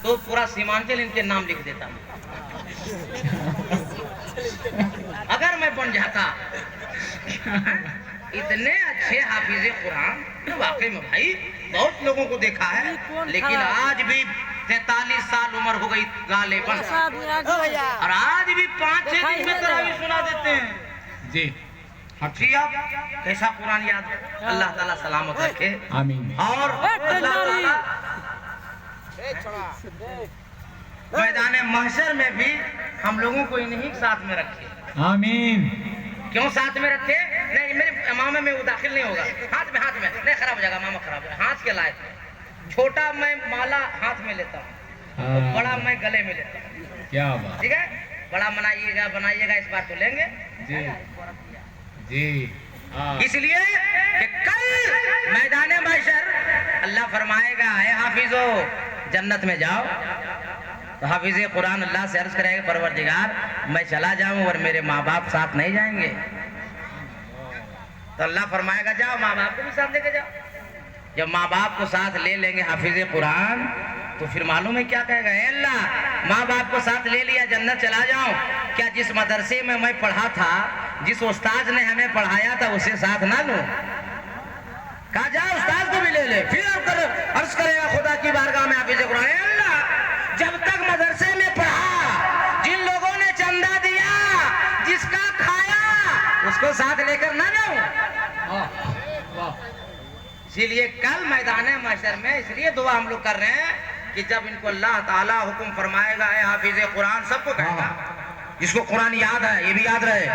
तो पूरा सीमांचल इनके नाम लिख देता अगर मैं बन जाता। इतने अच्छे हाफिज कुरान तो वाकई में भाई बहुत लोगों को देखा है, लेकिन आज भी 43 साल उम्र हो गई गालिबन, और आज भी 5-6 दिन में तरावी सुना देते हैं जी। जी आप कैसा कुरान याद है? अल्लाह ताला सलामत रखे, आमीन। और अल्लाह ताला मैदान महशर में भी हम लोगों को इन्हीं साथ में रखे, आमीन। क्यों साथ में रखे? नहीं मेरे मामा में वो दाखिल नहीं होगा, हाथ में नहीं, खराब हो जाएगा मामा, खराब है हाथ के लायक। छोटा मैं माला हाथ में लेता हूँ, बड़ा मैं गले में लेता हूँ। क्या बात, ठीक है? बड़ा बनाइएगा इस बार तो लेंगे जी जी। इसलिए कि कल मैदान महशर अल्लाह फरमाएगा है हाफिजो जन्नत में जाओ, तो हाफिज कुरान अल्लाह से अर्ज करेगा परवरदिगार मैं चला जाऊं और मेरे माँ बाप साथ नहीं जाएंगे, तो अल्लाह फरमाएगा जाओ माँ बाप को भी साथ लेके जाओ। जब माँ बाप को साथ ले लेंगे हाफिज कुरान, तो फिर मालूम है क्या कहेगा? अल्लाह माँ बाप को साथ ले लिया, जन्नत चला जाऊं, क्या जिस मदरसे में मैं पढ़ा था, जिस उस्ताद ने हमें पढ़ाया था उसे साथ ना लूं? कहा जाओ उस्ताद को भी ले ले। फिर अर्ज करेगा खुदा की बारगाह में हाफिज कुरान, अल्लाह जब तक मदरसे में पढ़ा, जिन लोगों ने चंदा दिया, जिसका खाया, उसको साथ लेकर ना जाऊं। इसीलिए कल मैदान महशर में इसलिए दुआ हम लोग कर रहे हैं कि जब इनको अल्लाह ताला हुक्म फरमाएगा है हाफिज कुरान, सबको कहेगा जिसको कुरान याद है ये भी याद रहे,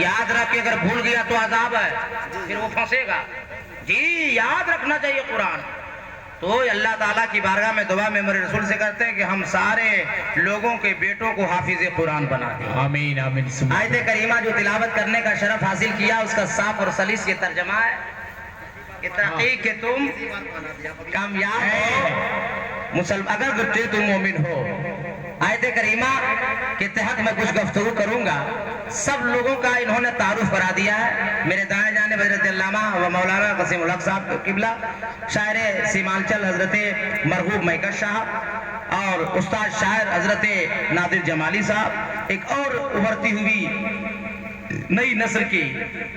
याद रख के अगर भूल गया तो अजाब है, फिर वो फंसेगा जी। याद रखना चाहिए कुरान। तो अल्लाह ताला की बारगाह में दुआ में मेरे रसूल से करते हैं कि हम सारे लोगों के बेटों को हाफिज कुरान बना दें, आमीन आमीन। आयत करीमा जो तिलावत करने का शरफ हासिल किया, उसका साफ और सलीस ये तर्जमा है कि तहकीक के तुम कामयाब हो मुसलमान अगर तुम मोमिन हो। आयत करीमा के तहत मैं कुछ गुफ्तगू करूंगा। सब लोगों का इन्होंने तारुफ करा दिया है। मेरे दाएं जाने हजरत अल्लामा व मौलाना कसीम उल हक साहब किबला, शायर सीमांचल हजरत मरहूब मैकस साहब, और उस्ताद शायर हजरत नादिर जमाली साहब, एक और उभरती हुई नई नस्ल की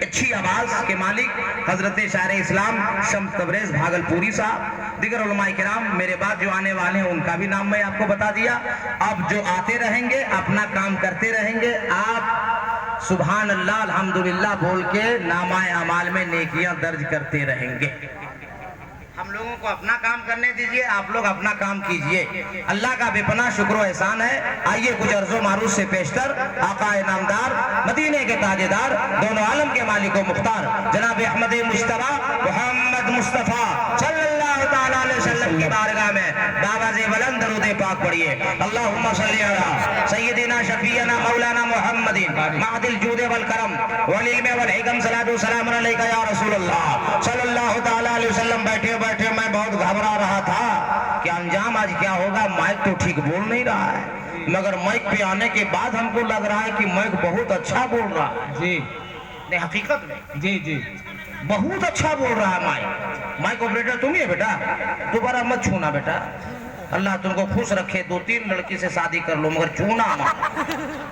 अच्छी आवाज के मालिक हजरत शायर इस्लाम शम्स तबरेज भागलपुरी साहब, दिगर उलमा किराम, मेरे बाद जो आने वाले हैं उनका भी नाम मैं आपको बता दिया। अब जो आते रहेंगे अपना काम करते रहेंगे, आप सुभान अल्लाह अल्हम्दुलिल्लाह बोल के नामाए अमाल में नेकियां दर्ज करते रहेंगे। हम लोगों को अपना काम करने दीजिए, आप लोग अपना काम कीजिए। अल्लाह का बेपनाह शुक्र व एहसान है। आइए कुछ अर्ज़ो मारूफ से पेशतर आका इनामदार मदीने के ताजेदार दोनों आलम के मालिक व मुख्तार जनाब अहमद मुस्तफा मोहम्मद मुस्तफा सल्लल्लाहु तआला अलैहि वसल्लम की बारगाह में बाबा से बुलंद दरूद पाक पढ़िए। अल्लाहुम्मा सल्ली अला सय्यिदिना शफीना मौलाना मुहम्मदिन महदिल जूद वल करम वल इल्म वल हिकम सलातु सलाम अलैका या रसूल अल्लाह सल्लल्लाहु तआला अलैहि वसल्लम। बैठे मैं बहुत घबरा रहा था कि अंजाम आज क्या होगा। माइक तो ठीक बोल नहीं रहा है, मगर माइक पे आने के बाद हमको लग रहा है कि माइक बहुत अच्छा बोल रहा है जी। नहीं हकीकत में जी जी बहुत अच्छा बोल रहा है माइक। माइक ऑपरेटर तुम ही है बेटा, दोबारा मत छूना बेटा। अल्लाह तुमको खुश रखे, 2-3 लड़की से शादी कर लो मगर छूना मत।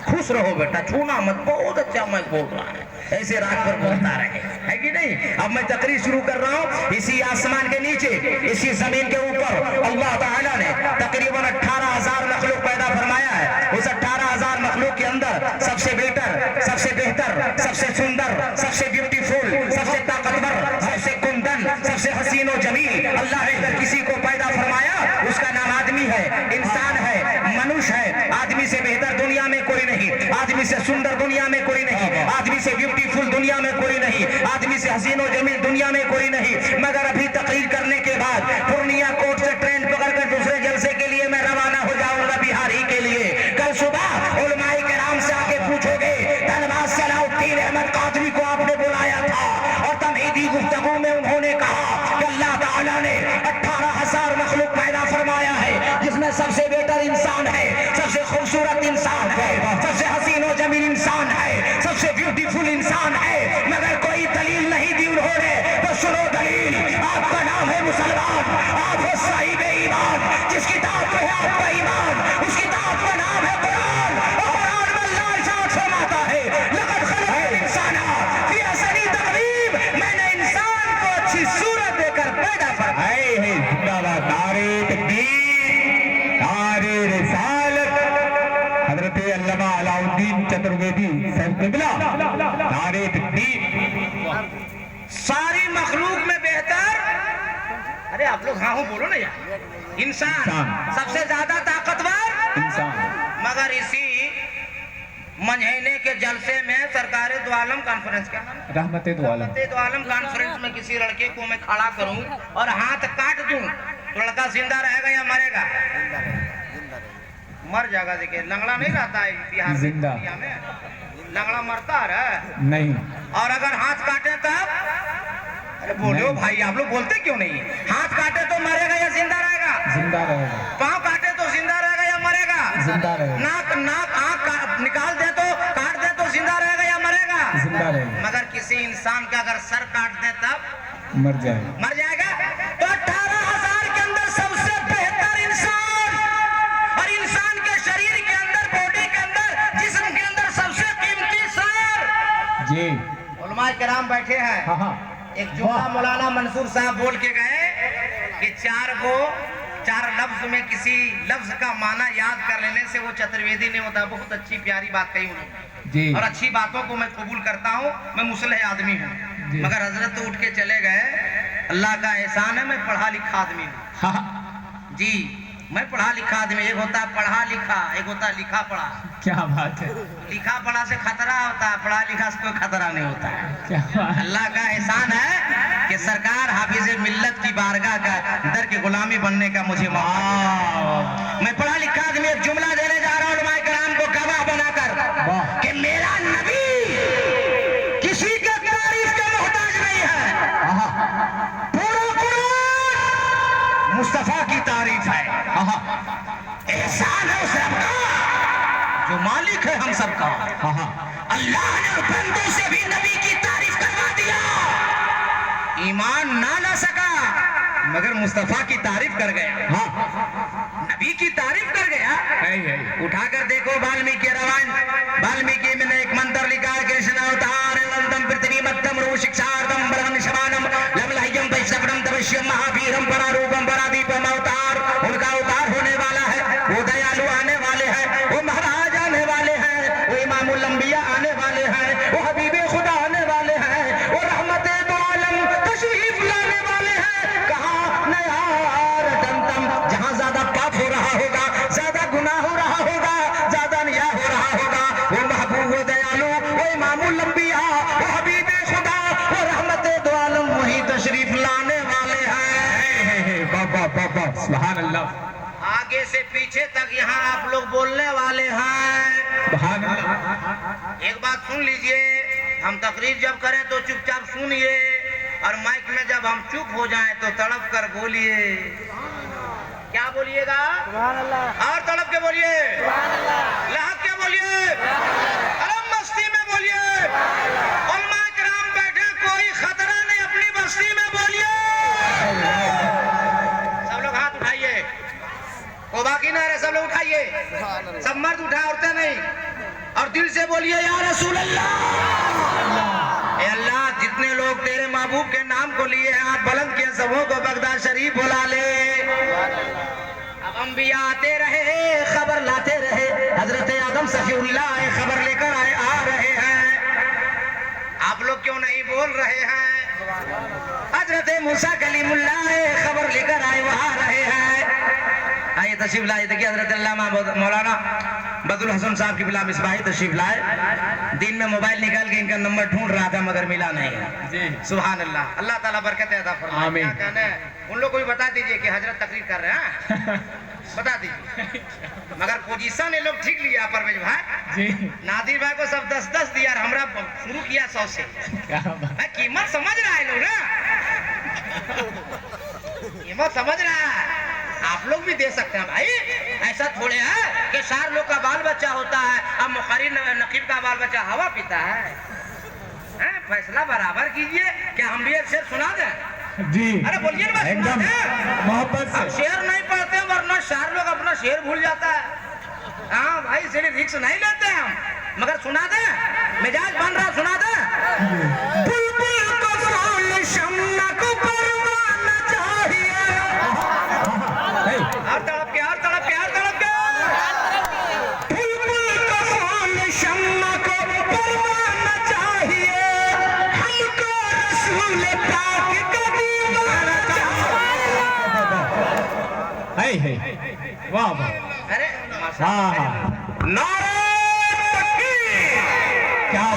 खुश रहो बेटा, छूना मत। बहुत अच्छा माइक बोल रहा है, ऐसे रात पर बोलता रहे, है कि नहीं। अब मैं तकरीर शुरू कर रहा हूँ। इसी आसमान के नीचे, इसी जमीन के ऊपर अल्लाह ताला ने तकरीबन 18,000 मखलूक पैदा फरमाया है। उस 18,000 मखलूक के अंदर सबसे बेहतर, सबसे बेहतर, सबसे सुंदर, सबसे ब्यूटीफुल, सबसे ताकतवर, सबसे कुंदन, सबसे हसीन और जमील अल्लाह ने किसी को पैदा फरमाया। उसका नाम आदमी है, इंसान है, मनुष्य है। आदमी से बेहतर दुनिया में कोई नहीं, आदमी से सुंदर दुनिया में कोई नहीं, आदमी से ब्यूटीफुल दुनिया में कोई नहीं, आदमी से हसीन और जमील दुनिया में कोई नहीं। मगर अभी तकरीर करने के बाद पूर्णिया कोर्ट से ट्रेन पकड़कर दूसरे जलसे के लिए मैं रवाना हो जाऊंगा बिहार ही के लिए। कल सुबह उलमाए किराम से आके पूछोगे धनबाद सलाउद्दीन अहमद कादरी को आपने बुलाया था, और तमहीदी गुफ्तगू में उन्होंने कहा कि अल्लाह ताला ने 18,000 मखलूक पैदा फरमाया है, जिसमें सबसे बेहतर इंसान है, सबसे खूबसूरत इंसान है, सबसे हसीन और जमील इंसान है, सबसे ब्यूटीफुल इंसान है। मगर कोई दलील नहीं दी उन्होंने। तो सुनो दलील, आपका नाम है मुसलमान, आप हो साहिब ईमान, जिस किताब में है आपका अरे आप लोग हाँ हो बोलो ना यार। इंसान सबसे ज्यादा ताकतवर इंसान। मगर इसी महीने के जलसे में सरकार दो आलम कॉन्फ्रेंस, क्या नाम है? रहमते दो आलम। रहमते दो आलम कॉन्फ्रेंस में किसी लड़के को मैं खड़ा करूं और हाथ काट दूं तो लड़का जिंदा रहेगा या मरेगा? मर जाएगा। देखिए लंगड़ा नहीं रहता है बिहार जिंदा में, लंगड़ा मरता है नहीं। और अगर हाथ काटे तब, अरे बोलो भाई आप लोग बोलते क्यों नहीं? हाथ काटे तो मरेगा या जिंदा रहेगा? जिंदा रहेगा। पाँव काटे तो जिंदा रहेगा या मरेगा? जिंदा रहेगा। नाक नाक आँख निकाल दे तो, काट दे तो जिंदा रहेगा या मरेगा? जिंदा रहेगा। मगर किसी इंसान का अगर सर काट दे तब मर जाएगा। मर जाएगा। तो 18,000 के अंदर सबसे बेहतर इंसान, और इंसान के शरीर के अंदर, बॉडी के अंदर, जिस्म के अंदर सबसे कीमती सर जी। उलमाए किराम बैठे हैं। हाँ हाँ। एक जुमला मौलाना मंसूर साहब बोल के गए कि चार लफ्ज में किसी लफ्ज का माना याद कर लेने से वो चतुर्वेदी नहीं होता। बहुत अच्छी प्यारी बात कही उन्होंने जी। और अच्छी बातों को मैं कबूल करता हूँ। मैं मुसलह आदमी हूँ, मगर हजरत तो उठ के चले गए। अल्लाह का एहसान है, मैं पढ़ा लिखा आदमी हूँ। हाँ जी, मैं पढ़ा लिखा आदमी। एक होता है पढ़ा लिखा, एक होता है लिखा पढ़ा। क्या बात है। लिखा पढ़ा से खतरा होता है, पढ़ा लिखा से कोई खतरा नहीं होता है। क्या बात। अल्लाह का एहसान है कि सरकार हाफिज मिल्लत की बारगाह का दर की गुलामी बनने का मुझे मौका। मैं पढ़ा लिखा आदमी एक जुमला देने जा रहा हूँ उलमाए किराम को गवाह बनाकर कि मेरा नबी किसी के तारीफ का मोहताज नहीं है। पूरा कुरान मुस्तफा की तारीफ है। एहसान है उस रब का जो मालिक है हम सबका। अल्लाह ने बंदे से भी नबी की तारीफ करवा दिया। ईमान ना ला सका मगर मुस्तफा की तारीफ कर गया। नबी की तारीफ कर गया। उठाकर देखो वाल्मीकि रामायण। वाल्मीकि में एक मंत्र लिखा है, कृष्ण अवतार नंदम पृथ्वी मध्यम रू शिक्षार्थम बलम शमानम लवलह्यम वैश्रवणम तपस्यम महावीरम परारूपम परादीपम अवतार। उनका अवतार होने वाला है। वो दयालु आने वाले हैं, वो महाराज आने वाले हैं, वो इमामुल अंबिया आने वाले हैं, वो हबीबे खुदा आने वाले हैं, वो रहमते दो आलम तशरीफ लाने वाले हैं। कहाँ नया रतनतम, जहाँ ज्यादा पाप हो रहा होगा, ज्यादा गुनाह हो रहा होगा, ज्यादा निया हो रहा होगा, वो महबूब, वो दयालु, वो इमामुल अंबिया, वो हबीबे खुदा, वो रहमते दो आलम वही तशरीफ लाने वाले हैं। बाबा बाबा सुभान अल्लाह। आगे से पीछे तक यहाँ आप लोग बोलने वाले हैं। सुभान अल्लाह। एक बात सुन लीजिए, हम तकरीर जब करें तो चुपचाप सुनिए, और माइक में जब हम चुप हो जाएं तो तड़प कर बोलिए। क्या बोलिएगा? और तड़प के बोलिए, लहक के बोलिए, अरे मस्ती में बोलिए। उलमा किराम बैठे, कोई खतरा नहीं, अपनी बस्ती में बोलिए। सब लोग हाथ उठाइए, वो बाकी ना रहे, सब लोग उठाइए। सब मर्द उठाए, औरतें नहीं। और दिल से बोलिए या रसूल अल्लाह। ए अल्लाह, जितने लोग तेरे महबूब के नाम को लिए हाथ बुलंद किए, सबों को बगदाद शरीफ बुला ले। अब अंबिया आते रहे, खबर लाते रहे। हजरत आदम सफीउल्लाह खबर लेकर आ रहे हैं। आप लोग क्यों नहीं बोल रहे हैं? हजरत मूसा कलीमुल्लाह खबर लेकर आए, वहां रहे हैं। आइए तशरीफ लाए। देखिए हजरत अल्लामा मौलाना बदरुल हसन साहब की बिला मिसबाही तशरीफ लाए। दिन में मोबाइल निकाल के इनका नंबर ढूंढ रहा था मगर मिला नहीं। सुभान अल्लाह। अल्लाह ताला बरकत अता फरमाए। आमीन। क्या कहना है? उन लोग को भी बता दीजिए कि हजरत तकरीर कर रहे हैं। बता दीजिए। मगर पोजीशन ये लोग ठीक लिया परवेज भाई जी। नादिर भाई को सब 10-10 दिया, हमरा शुरू किया 100 से। कीमत समझ रहा है लोग ना, कीमत समझ रहा है। आप लोग भी दे सकते हैं भाई, ऐसा थोड़े है कि 4 लोग का बाल बच्चा होता है, अब मुखर्रिर नकीब का बाल बच्चा हवा पीता है। फैसला बराबर कीजिए। क्या हम भी एक शेर सुना दें? जी। अरे बोलिए ना, एकदम मोहब्बत हम से। शेर नहीं पढ़ते, वरना 4 लोग अपना शेर भूल जाता है। हाँ भाई, इसलिए रिक्स नहीं लेते हम, मगर सुना दे, मिजाज बन रहा, सुना दे। बुलबुल को फूल शम्मा को परवाना चाहिए। और तड़प के, और तड़प के, और तड़प के। बुलबुल को फूल शम्मा को परवाना चाहिए, हमको रसूल पाक का दीवाना चाहिए। वाह वाह अरे हाँ हाँ नारे तकबीर, क्या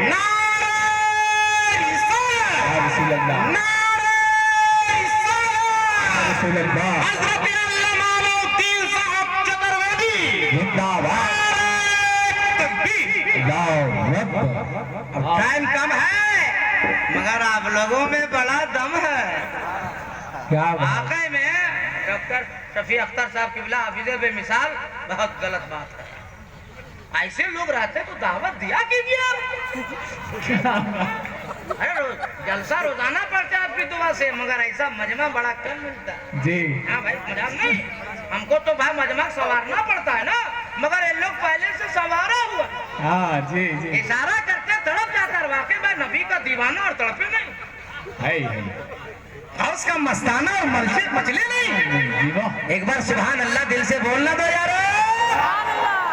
नारे रिसालत, या रसूल अल्लाह नारे रिसालत। या रसूल अल्लाह हज़रत अल्लामा मौलवी साहब चतुर्वेदी, जिंदाबाद तकबीर। अल्लाहु अकबर। अब टाइम कम है मगर आप लोगों में बड़ा दम है। क्या बात वाकई में डॉक्टर शफी अख्तर साहब किबला हाफिज़े बेमिसाल बहुत गलत बात है। ऐसे लोग रहते तो दावत दिया कीजिए आप। अरे जलसा रोजाना पड़ता है आपकी दुआ से, मगर ऐसा मजमा बड़ा कम मिलता है। जी हाँ भाई मजाक नहीं, हमको तो भाई मजमा संवारना पड़ता है ना, मगर ये लोग पहले से संवारा हुआ। हाँ जी जी इशारा करते तड़प जाता है। वाकई में नबी का दीवाना और तड़पे नहीं, है और उसका मस्ताना और मस्जिद मचले नहीं। जी वाह एक बार सुभान अल्लाह दिल से बोलना दो यारो।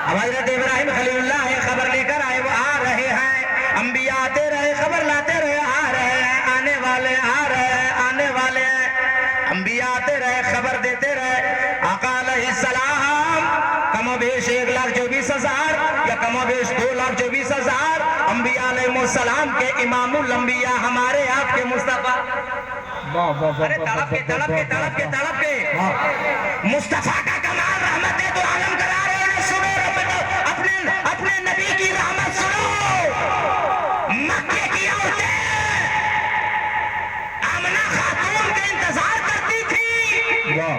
अब हज़रत इब्राहिम खलीलुल्लाह है, खबर लेकर आए, वो आ रहे हैं। अंबिया आते रहे, खबर लाते रहे, आ रहे हैं, आने वाले, आ रहे हैं, आने वाले हैं। अंबिया आते रहे, खबर देते रहे। आका अलैहिस्सलाम कमोबेश 1,24,000 या कमोबेश 2,24,000 अंबिया अलैहिस्सलाम के इमामुल अंबिया हमारे आपके मुस्तफा। वाह वाह वाह अरे तड़प के तड़प के तड़प के तड़प के मुस्तफा का कमाल रहमत तो आलम करा रहे हैं। सुनो अपने अपने नबी की रहमत सुनो। मक्के की औरतें आमना खातून का इंतजार करती थी। वाह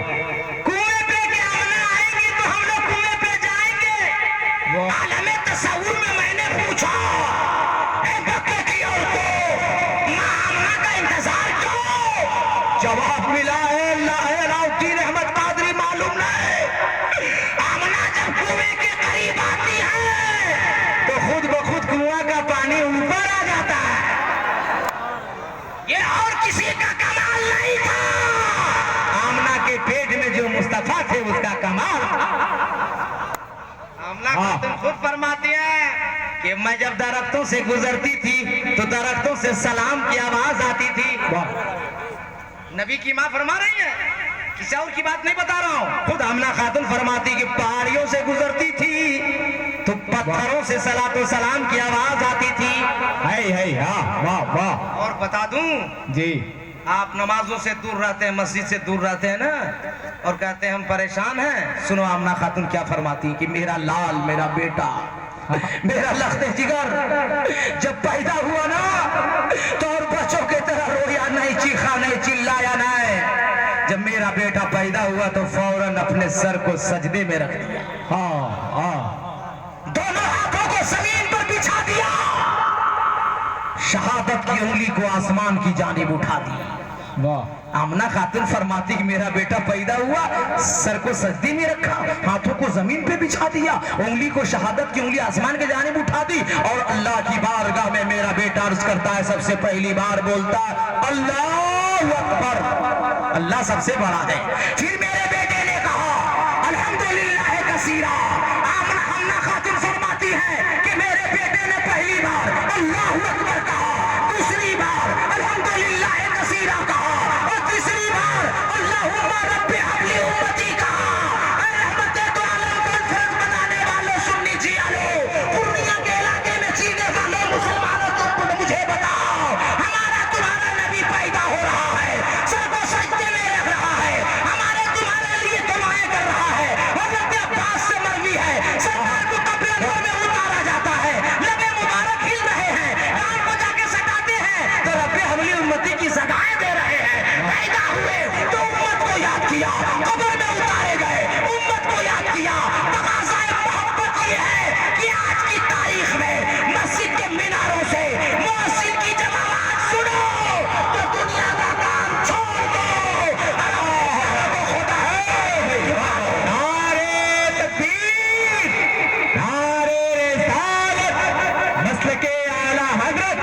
कुएं पे के आमना आएंगी तो हम लोग कुएं पे जाएंगे। वाह आलमे तसव्वुर में मैंने पूछा, ए मक्के की औरतों मां आमना का इंतजार क्यों? जवाब मिला है अलाउद्दीन अहमद कादरी मालूम नहीं। आमना जब कुएं के करीब आती है तो खुद ब खुद कुआं का पानी ऊपर आ जाता है। ये और किसी का कमाल नहीं था, आमना के पेट में जो मुस्तफा थे उसका कमाल। आमना खातून खुद फरमाती है कि मैं जब दरख्तों से गुजरती थी तो दरख्तों से सलाम की आवाज आती थी। वाह नबी की माँ फरमा रही है, किसी और की बात नहीं बता रहा हूँ। खुद आमना खातून फरमाती कि पहाड़ियों से गुजरती थी तो पत्थरों से सलातो सलाम की आवाज आती थी। है हाँ वाह वाह और बता दूं, जी आप नमाजों से दूर रहते हैं, मस्जिद से दूर रहते हैं ना, और कहते हैं हम परेशान हैं। सुनो आमना खातून क्या फरमाती कि मेरा लाल, मेरा बेटा, मेरा लख्ते जिगर जब पैदा हुआ ना तो और बच्चों की तरह रोया नहीं, चीखा नहीं, चिल्लाया नहीं। जब मेरा बेटा पैदा हुआ तो फौरन अपने सर को सजदे में रख दिया। हाँ हाँ दोनों हाथों को जमीन पर बिछा दिया, शहादत की उंगली को आसमान की जानिब उठा दी। वाह आमना खातून फरमाती कि मेरा बेटा पैदा हुआ, सर को सजदे में रखा, हाथों को जमीन पे बिछा दिया, उंगली को, शहादत की उंगली आसमान के जानिब उठा दी, और अल्लाह की बारगाह में मेरा बेटा अर्ज करता है, सबसे पहली बार बोलता है अल्लाहु अकबर, अल्लाह सबसे बड़ा है। फिर मेरे बेटे ने कहा अल्हम्दुलिल्लाह कसीरा। आमना खातून फरमाती है कि मेरे बेटे ने पहली बार अल्लाहु अकबर कहा, दूसरी बार अल्हम्दुलिल्लाह कसीरा कहा, और तीसरी बार अल्लाहुम्मा रब्बी हबली उम्मती कहा। रहमते तो आलम कॉन्फ्रेंस बनाने वालों, सुन्नी जियालो, पूर्णिया के इलाके में जीने वालों मुसलमानों, तुम मुझे बताओ, हमारा तुम्हारा नबी पैदा हो रहा है, सर को सजदे में रख रहा है, हमारे तुम्हारे लिए दुआएं कर रहा है, हज़रत अब्बास से मरवी है, सरकार को कब्र अंदर में उतारा जाता है, लबे मुबारक हिल रहे हैं, कान को जाके सटाते हैं तो रब्बे हबली उम्मती की सदाएं दे रहे हैं। पैदा हुए तो उम्मत को याद किया, कब्र में उतारे गए, उम्मत को याद किया। तकाज़ा मोहब्बत ये है कि आज की तारीख में मस्जिद के मीनारों से मुअज्जिन की जब आवाज सुनो तो दुनिया का काम छोड़ दो, अल्लाह खुदा है। नारे तकबीर, नारे रिसालत, मस्ल के आला हजरत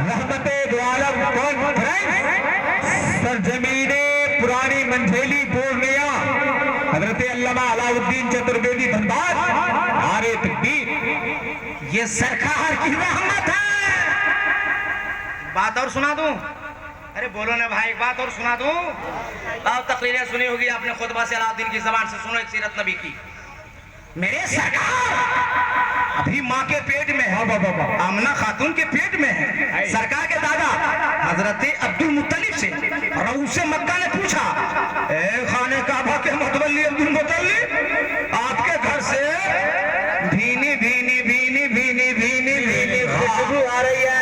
रहमते दो आलम कॉन्फ्रेंस, सरजमीने पुरानी मंझेली पूर्णिया, हजरत अल्लामा अलाउद्दीन चतुर्वेदी धनबाद, नारे तकबीर। ये सरकार की रहमत है। बात और सुना दूं, अरे बोलो ना भाई, एक बात और सुना दूं। और तकरीरें सुनी होगी आपने खुतबा से अलाउद्दीन की जबान से, सुनो एक सीरत नबी की। मेरे सरकार अभी माँ के पेट में है, आमना खातून के पेट में है। सरकार के दादा हजरत अब्दुल मुत्तलिब से रऊस से मक्का ने पूछा, ए खाने काबा के मतवल्ली अब्दुल मुत्तलिब, आपके घर से भीनी भीनी भीनी भीनी भीनी भीनी खुशबू आ रही है।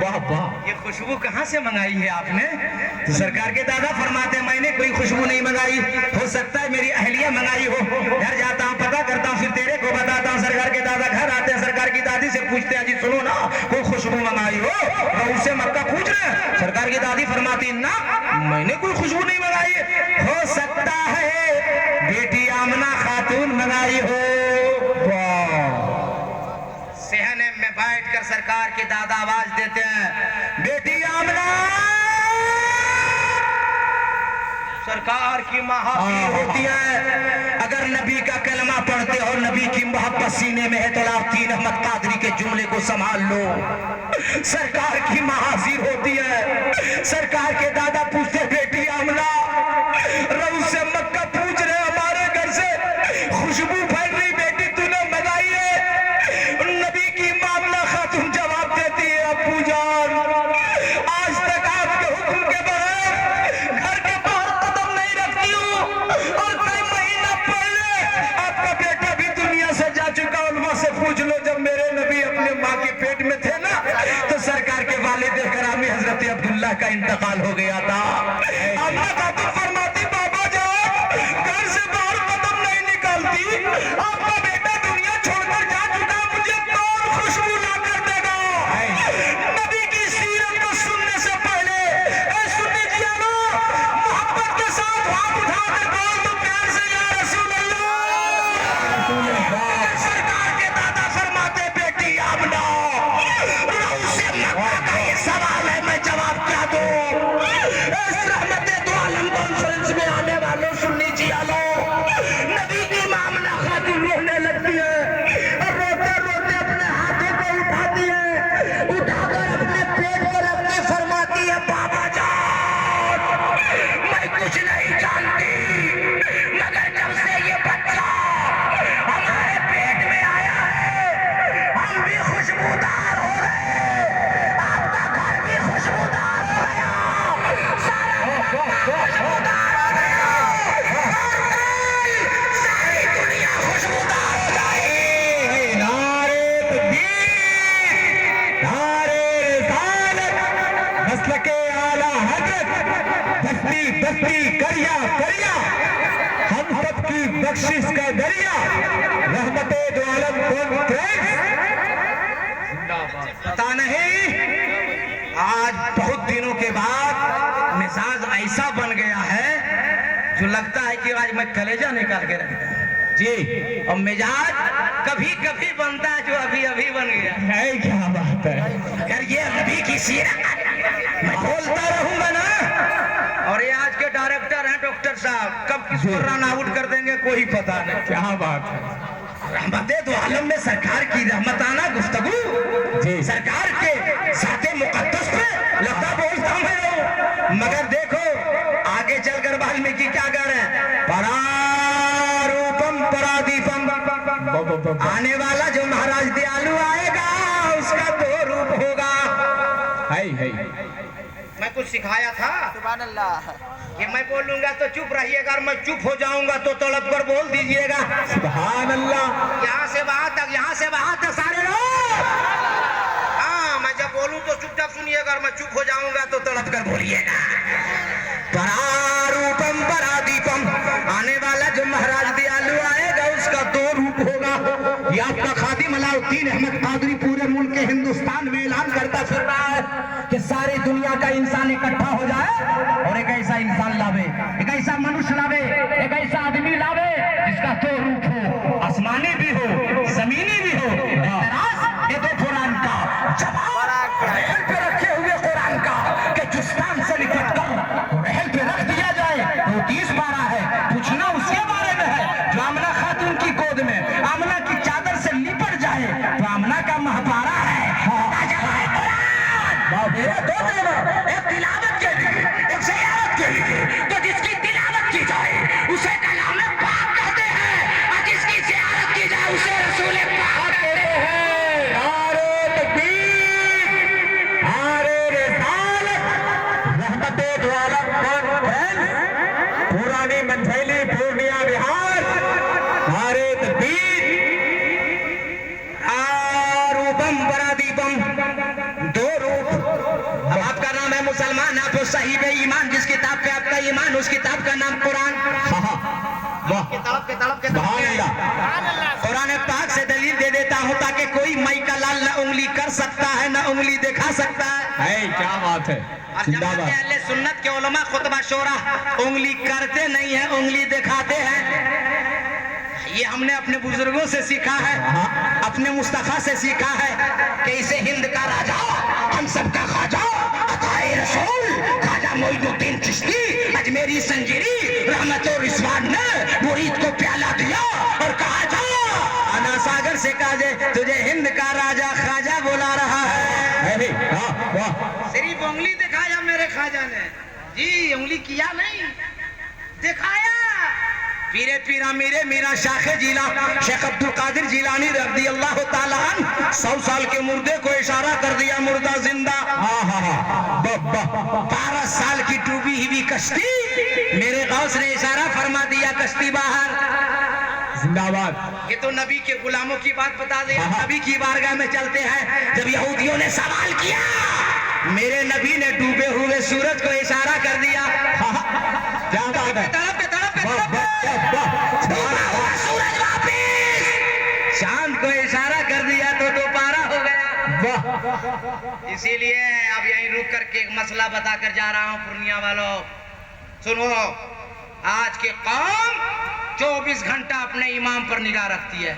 वाह वाह, ये खुशबू कहाँ से मंगाई है आपने? तो सरकार के दादा फरमाते, मैंने कोई खुशबू नहीं मंगाई, हो सकता है मेरी अहलिया मंगाई हो। घर जाता हूँ, पता करता हूँ, फिर तेरे को बताता हूँ। सरकार के दादा घर आते हैं, सरकार की दादी से पूछते हैं, जी सुनो ना, कोई खुशबू मंगाई हो? और उससे मक्का पूछ रहे हैं। सरकार की दादी फरमाती, ना मैंने कोई खुशबू नहीं मंगाई। हो सकता है बेटी आमना खातून मंगाई हो। सहने में बैठकर सरकार के दादा आवाज देते हैं, बेटी आमना। सरकार की महावीर होती है। अगर नबी का कलमा पढ़ते हो, नबी की मोहब्बत सीने में है, तो अलाउद्दीन अहमद कादरी के जुमले को संभाल लो। सरकार की महावीर होती है। सरकार के दादा पूछते, बेटी आमना, रऊस से मक्का पूछ रहे, हमारे घर से खुशबू फैल रही, बेटी तूने मंगाई है? नबी की मामला खातून जवाब देती है, अब्बू जान, आज तक आपके हुक्म के बगैर घर के बाहर कदम नहीं रखती हूँ। और कई महीना पहले आपका बेटा भी दुनिया से जा चुका। उनमें से पूछ लो, जब मेरे नबी अपने माँ के पेट में थे ना, तो सरकार के वालिद करामी हजरत अब्दुल्ला का इंतकाल हो गया था। अम्मा खातून फरमाती, बाबा जान, घर से बाहर कदम नहीं निकालती, आपका बेटा दुनिया छोड़कर जा चुका, मुझे कौन खुशबू ला कर देगा? नबी की सीरत को सुनने से पहले सुनने दिया लो, मोहब्बत के साथ हाथ उठाकर बोल दो प्यार से, या रसूल अल्लाह। सरकार के दादा फरमाते, बेटी आमना, रऊस से मक्का का ये सवाल है, मैं जवाब क्या दूं? इस रहमत दो आलम कॉन्फ्रेंस में आने वालों सुन लीजिए लो, नबी की मामला खातून रोने लगती है, और रोते रोते अपने हाथों को उठाती है, उठाकर अपने पेट पर रखती, फरमाती है, बाबा जान, मैं कुछ नहीं जानती, मगर जब से ये बच्चा हमारे पेट में आया है, हम भी खुशबूदार हो गए, आपका घर भी खुशबूदार हो गया, सारा खुशबूदार हो गया, और कल सारी दुनिया खुशबूदार हो जाएगी। नारे तकबीर, नारे रिसालत, मसलके आला हजरत, दस्ती दस्ती करिया करिया, हम सब की बख्शिश का दरिया, रहमते दो आलम कॉन्फ्रेंस। पता नहीं आज बहुत दिनों के बाद मिजाज ऐसा बन गया है, जो लगता है कि आज मैं कलेजा निकाल के रख दूं। जी, और मिजाज कभी कभी बनता है, जो अभी अभी बन गया है। क्या बात है, अगर ये नबी की सीरत मैं बोलता रहूंगा ना, और ये आज के डायरेक्टर हैं डॉक्टर साहब, कब किसको रन आउट कर देंगे कोई पता नहीं। क्या बात है, रहमते दो आलम में सरकार की रहमताना गुफ्तगू, जी, सरकार के साथे मुकद्दस पे लगता बोलता मैं रहूं, मगर देखो आगे चलकर वाल्मीकि क्या कह रहे हैं, परारूपम परादीपम, आने वाला जो महाराज दयालु आएगा उसका दो रूप होगा। मैं कुछ सिखाया था, सुभान अल्लाह, कि मैं बोलूंगा तो चुप रहिएगा, और मैं चुप हो जाऊंगा तो तड़प कर बोल दीजिएगा, सुभान अल्लाह। यहाँ से वहां तक, यहाँ से वहां तक सारे लोग, हाँ, मैं जब बोलूं तो चुपचाप सुनिएगा, और मैं चुप हो जाऊंगा तो तड़प कर बोलिएगा। परारूपम परादीपम, आने वाला जो महाराज दयालु आएगा उसका दो रूप होगा। ये आपका खादिम अलाउद्दीन अहमद कादरी पूरे मुल्क के हिंदुस्तान में ऐलान करता फिर रहा है कि सारी दुनिया का इंसान इकट्ठा हो जाए और एक ऐसा इंसान लावे, एक ऐसा मनुष्य लावे, एक ऐसा आदमी लावे जिसका दो रूप हो, आसमानी भी हो, जमीनी भी हो। ये तो कुरान का जवाब रहल पे रखे हुए कुरान का, कि जुस्तान से निकट कर रहल पे रख दिया जाए, 30 पारा है, पूछना उसके बारे में है, जो आमना खातून की गोद में आमना की चादर से लिपट जाए तो आमना का महपारा है। एक तिलावत पुरानी मंझैली पूर्णिया बिहार। नारे तकबीर। रूपम बरादीपम, दो रूप। अब आपका नाम है मुसलमान, आप हो साहिब ईमान, जिस किताब पे आपका ईमान उस किताब का नाम कुरान। कुरान पाक से दलील दे देता हूँ ताकि कोई मई का लाल न उंगली कर सकता है न उंगली दिखा सकता है। क्या बात है। और जमात अहले सुन्नत के उलमा खुतबा शोरा उंगली करते नहीं है, उंगली दिखाते हैं। ये हमने अपने बुजुर्गों से सीखा है, अपने मुस्तफा से सीखा है कि इसे हिंद का राजा, हम सबका खाजा, अताए रसूल ख्वाजा मोइनुद्दीन चिश्ती अजमेरी संजीरी रहमत और रिजवान ने मुरीद को प्याला दिया और कहा जा आना सागर से काजे तुझे हिंद का राजा ख्वाजा बुला रहा है। सिर्फ उंगली दिखाया मेरे ख्वाजा ने जी, उंगली किया नहीं, दिखाया। पीरे पीरा मेरे मेरा शाखे जिला शेख अब्दुल कादिर जिलानी रज़ी अल्लाह ताला अन्हु 100 साल के मुर्दे को इशारा कर दिया, मुर्दा जिंदा। 12 साल की डूबी हुई कश्ती, मेरे गौस ने इशारा फरमा दिया, कश्ती बाहर। जिंदाबाद। ये तो नबी के गुलामों की बात बता दिया। नबी की बारगाह में चलते हैं, जब यहूदियों ने सवाल किया, मेरे नबी ने डूबे हुए सूरज को इशारा कर दिया। क्या बात है। सूरज वापिस, चांद को इशारा कर दिया तो दोबारा हो गया। इसीलिए अब यहीं रुक करके एक मसला बताकर जा रहा हूँ पूर्णिया वालों, सुनो। आज के कौम 24 घंटा अपने इमाम पर निगाह रखती है।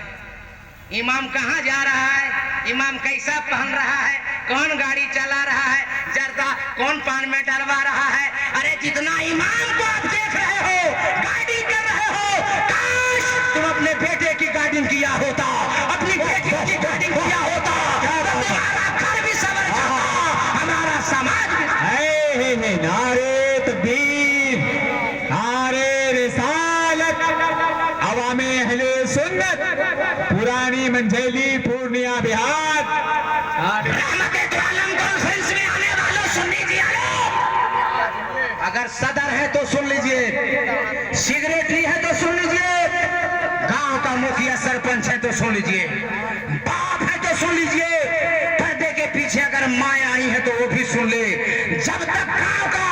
इमाम कहाँ जा रहा है, इमाम कैसा पहन रहा है, कौन गाड़ी चला रहा है, जर्दा कौन पान में डलवा रहा है। अरे जितना इमाम को आप देख रहे हो, गाड़ी कर रहे हो, काश तुम अपने बेटे की गाड़ी किया होता, अपनी बेटी की गाड़ी किया होता, तो तुम्हारा घर भी सवर जाता, हमारा समाज भी। नारे तकबीर, नारे रिसालत, अवामे अहले सुन्नत, पुरानी मंझैली पूर्णिया बिहार। कॉन्फ्रेंस में आने वालों सुन लीजिए, अगर सदर है तो सुन लीजिए, सिगरेटरी है तो सुन लीजिए, गांव का मुखिया सरपंच है तो सुन लीजिए, बाप है तो सुन लीजिए, पर्दे के पीछे अगर माँ आई है तो वो भी सुन ले। जब तक गांव का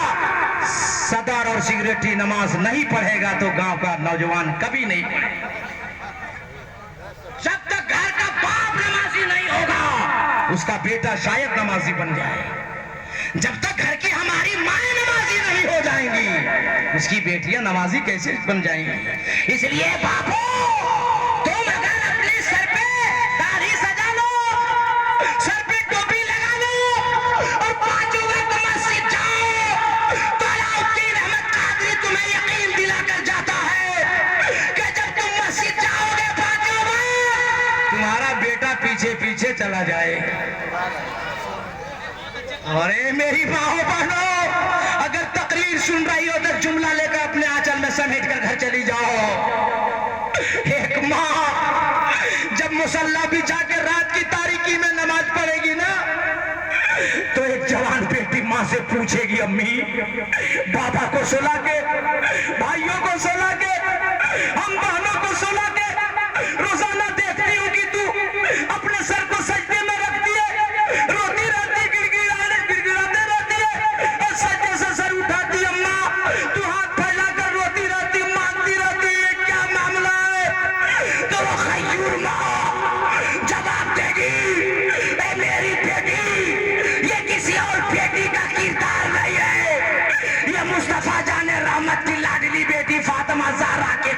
सदर और सिगरेटरी नमाज नहीं पढ़ेगा तो गांव का नौजवान कभी नहीं पढ़ेगा। जब तक घर का बाप नमाजी नहीं होगा, उसका बेटा शायद नमाजी बन जाए। जब तक घर की हमारी माएं नमाजी नहीं हो जाएंगी, उसकी बेटियां नमाजी कैसे बन जाएंगी। इसलिए बापू, तुम अगर अपने सर पे दाढ़ी सजा लो, सर पे टोपी लगा लो और 5 वक्त मस्जिद जाओ, तो अलाउद्दीन अहमद कादरी तुम्हें यकीन दिलाकर जाता है कि जब तुम मस्जिद जाओगे 5 वक्त, तुम्हारा बेटा पीछे पीछे चला जाएगा। अरे मेरी माओ बहनों, अगर तकरीर सुन रही हो तो जुमला लेकर अपने आंचल में समेट कर घर चली जाओ। एक माँ जब मुसल्ला बिछा के रात की तारीकी में नमाज पढ़ेगी ना, तो एक जवान बेटी माँ से पूछेगी, अम्मी बाबा को सुला के, भाइयों को सुला के, हम बहनों को सुला के रोजाना देखती हूँ कि तू अपने सर को सजदे में रखती है, रोती रहती, गिड़गिड़ाते रहती है, और सजदे से सर उठाती। अम्मा तू हाथ फैलाकर रोती रहती, मांगती रहती है, क्या मामला है? तो वो खयूर माँ जवाब देगी, ए मेरी बेटी, ये किसी और बेटी का किरदार नहीं है, ये मुस्तफा जाने रहमत की लाडली बेटी फातिमा ज़हरा के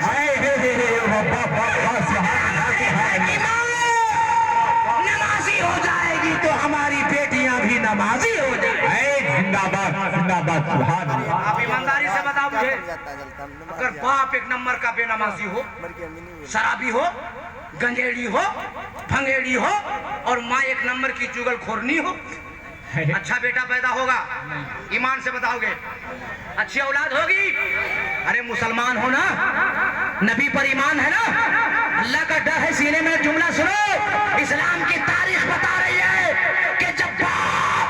नमाजी हो जाएगी तो हमारी बेटियां भी नमाजी हो जाएगी। जिंदाबाद, जिंदाबाद, सुभान अल्लाह। आप ईमानदारी से बताओ मुझे, अगर बाप एक नंबर का बेनमाजी हो, शराबी हो, गंजेड़ी हो, भंगेड़ी हो, और माँ एक नंबर की चुगलखोरनी हो, अच्छा बेटा पैदा होगा? ईमान से बताओगे? अच्छी औलाद होगी? अरे मुसलमान हो ना, नबी पर ईमान है ना, अल्लाह का डर है सीने में। जुमला सुनो, इस्लाम की तारीख बता रही है कि जब बाप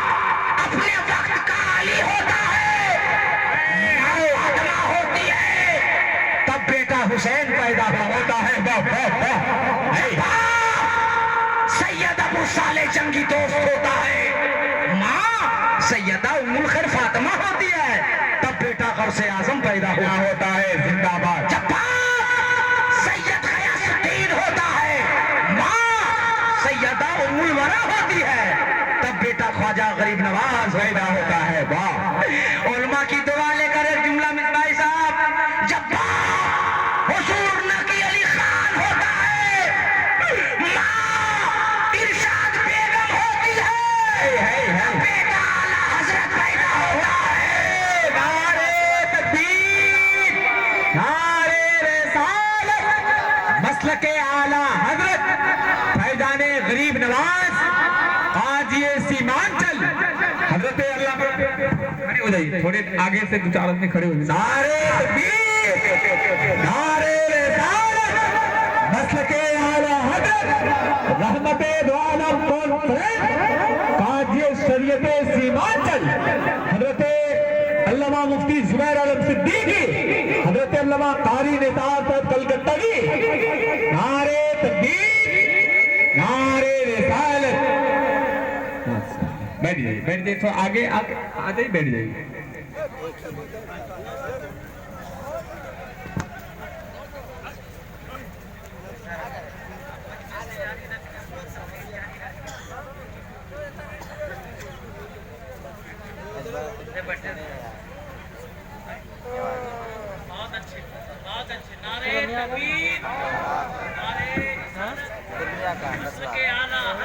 अपने वक्त का अली होता है, फातिमा होती है, हुसैन पैदा होता है। सैयद अबू साले जंगी दोस्त होता है। माँ सैयदा उम्मुल खैर फातिमा होती है। तब बेटा गौसे आजम पैदा हुआ होता है। जिंदाबाद। जब सैयद गयासुद्दीन होता है। माँ सैयदा उम्मुल वरा होती है। तब बेटा ख्वाजा गरीब नवाज पैदा होता है। वाह। उलमा की दुआ लेकर एक जुमला मिसबाई साहब, जब हुजूर नकी अली खान होता है। माँ इरशाद बेगम होती है। बेटा आला हजरत पैदा होता है। नारे तकबीर, नारे रिसालत, मसलके आला हजरत फैजाने गरीब नवाज काजी सीमांचल हजरत अल्लाह। खड़े हो जाइए, थोड़े आगे से 2-4 आदमी खड़े हो जाइए। नारे तकबीर, नारे रिसालत, मसलके आला हजरत रहमते दो आलम कॉन्फ्रेंस काजी शरीयते सीमांचल हजरत अल्लामा मुफ्ती जुबैर आलम सिद्दीकी हजरत अल्लामा कारी निसार साहब कलकत्तावी। नारे तकबीर, नारे रिसालत। बैठ जाइए, बैठ जाइए, थोड़ा आगे आ जाइए, बैठ जाइए।